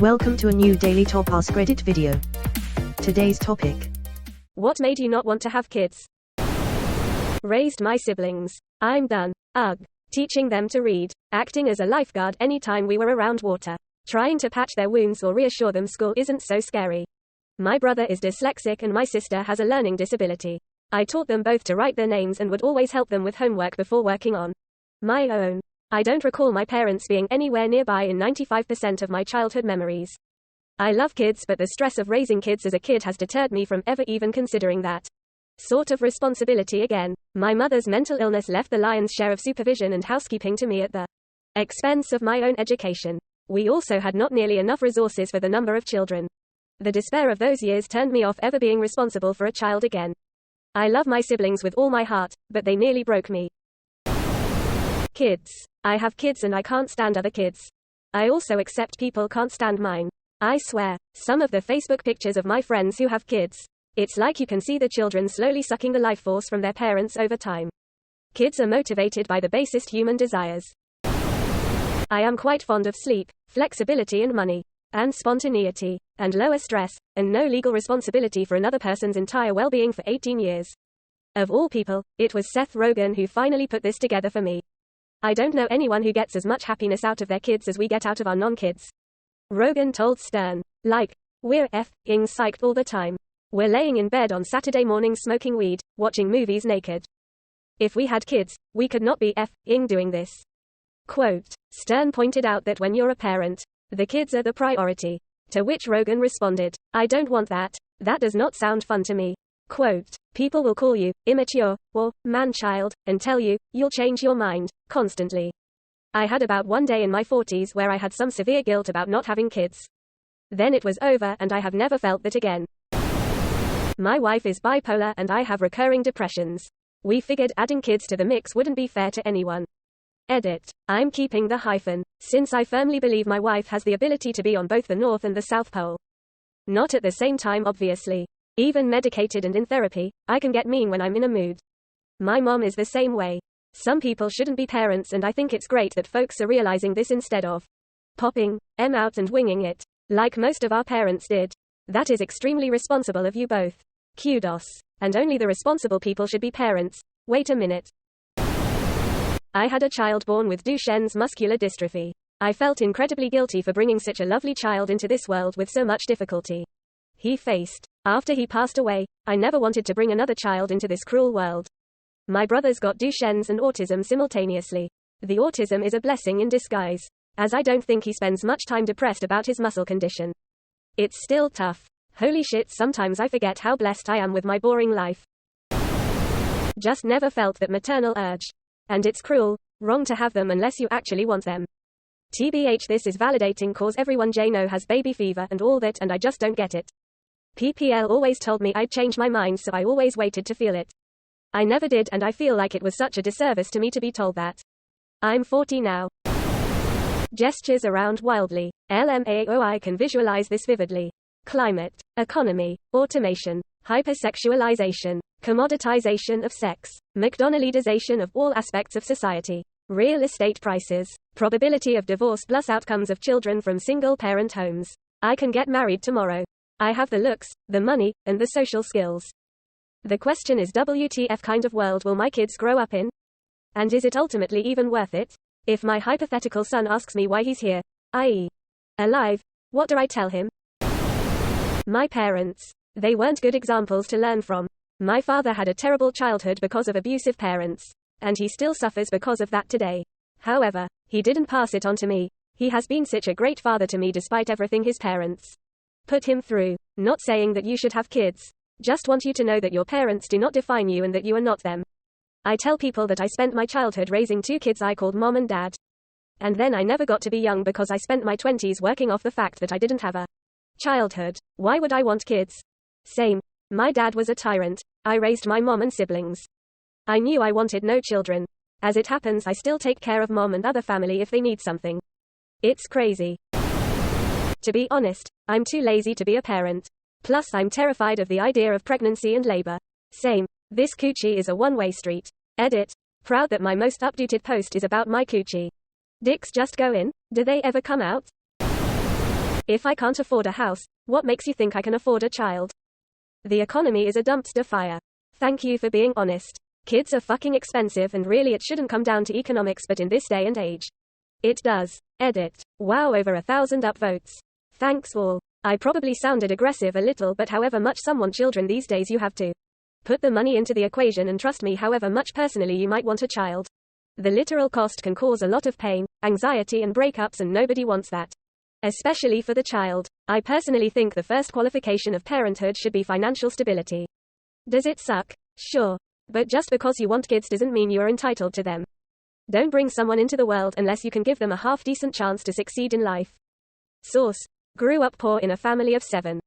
Welcome to a new Daily Top Askreddit video. Today's topic: what made you not want to have kids? Raised my siblings. I'm done. Ugh. Teaching them to read. Acting as a lifeguard anytime we were around water. Trying to patch their wounds or reassure them school isn't so scary. My brother is dyslexic and my sister has a learning disability. I taught them both to write their names and would always help them with homework before working on my own. I don't recall my parents being anywhere nearby in 95% of my childhood memories. I love kids, but the stress of raising kids as a kid has deterred me from ever even considering that sort of responsibility again. My mother's mental illness left the lion's share of supervision and housekeeping to me at the expense of my own education. We also had not nearly enough resources for the number of children. The despair of those years turned me off ever being responsible for a child again. I love my siblings with all my heart, but they nearly broke me. Kids. I have kids and I can't stand other kids. I also accept people can't stand mine. I swear, some of the Facebook pictures of my friends who have kids, it's like you can see the children slowly sucking the life force from their parents over time. Kids are motivated by the basest human desires. I am quite fond of sleep, flexibility and money, and spontaneity, and lower stress, and no legal responsibility for another person's entire well-being for 18 years. Of all people, it was Seth Rogen who finally put this together for me. I don't know anyone who gets as much happiness out of their kids as we get out of our non-kids. Rogen told Stern, like, we're f***ing psyched all the time. We're laying in bed on Saturday mornings smoking weed, watching movies naked. If we had kids, we could not be f***ing doing this. Quote, Stern pointed out that when you're a parent, the kids are the priority. To which Rogen responded, I don't want that. That does not sound fun to me. Quote, people will call you immature or man-child and tell you you'll change your mind constantly. I had about one day in my 40s where I had some severe guilt about not having kids. Then it was over and I have never felt that again. My wife is bipolar and I have recurring depressions. We figured adding kids to the mix wouldn't be fair to anyone. Edit. I'm keeping the hyphen, since I firmly believe my wife has the ability to be on both the North and the South Pole. Not at the same time, obviously. Even medicated and in therapy, I can get mean when I'm in a mood. My mom is the same way. Some people shouldn't be parents and I think it's great that folks are realizing this instead of popping em out and winging it, like most of our parents did. That is extremely responsible of you both. Kudos. And only the responsible people should be parents. Wait a minute. I had a child born with Duchenne's muscular dystrophy. I felt incredibly guilty for bringing such a lovely child into this world with so much difficulty. He faced. After he passed away, I never wanted to bring another child into this cruel world. My brother's got Duchenne's and autism simultaneously. The autism is a blessing in disguise, as I don't think he spends much time depressed about his muscle condition. It's still tough. Holy shit, sometimes I forget how blessed I am with my boring life. Just never felt that maternal urge. And it's cruel, wrong to have them unless you actually want them. TBH, this is validating cause everyone know has baby fever and all that and I just don't get it. PPL always told me I'd change my mind so I always waited to feel it. I never did and I feel like it was such a disservice to me to be told that. I'm 40 now. Gestures around wildly. LMAO, can visualize this vividly. Climate, economy, automation, hypersexualization, commoditization of sex, McDonaldization of all aspects of society, real estate prices, probability of divorce plus outcomes of children from single-parent homes. I can get married tomorrow. I have the looks, the money, and the social skills. The question is WTF kind of world will my kids grow up in? And is it ultimately even worth it? If my hypothetical son asks me why he's here, i.e., alive, what do I tell him? My parents. They weren't good examples to learn from. My father had a terrible childhood because of abusive parents. And he still suffers because of that today. However, he didn't pass it on to me. He has been such a great father to me despite everything his parents put him through. Not saying that you should have kids. Just want you to know that your parents do not define you and that you are not them. I tell people that I spent my childhood raising two kids I called mom and dad. And then I never got to be young because I spent my 20s working off the fact that I didn't have a childhood. Why would I want kids? Same. My dad was a tyrant. I raised my mom and siblings. I knew I wanted no children. As it happens, I still take care of mom and other family if they need something. It's crazy. To be honest, I'm too lazy to be a parent. Plus I'm terrified of the idea of pregnancy and labor. Same. This coochie is a one-way street. Edit. Proud that my most updated post is about my coochie. Dicks just go in? Do they ever come out? If I can't afford a house, what makes you think I can afford a child? The economy is a dumpster fire. Thank you for being honest. Kids are fucking expensive and really it shouldn't come down to economics, but in this day and age, it does. Edit. Wow, over 1,000 upvotes. Thanks all. I probably sounded aggressive a little, but however much some want children these days, you have to put the money into the equation, and trust me, however much personally you might want a child, the literal cost can cause a lot of pain, anxiety and breakups, and nobody wants that. Especially for the child. I personally think the first qualification of parenthood should be financial stability. Does it suck? Sure. But just because you want kids doesn't mean you are entitled to them. Don't bring someone into the world unless you can give them a half-decent chance to succeed in life. Source. Grew up poor in a family of 7.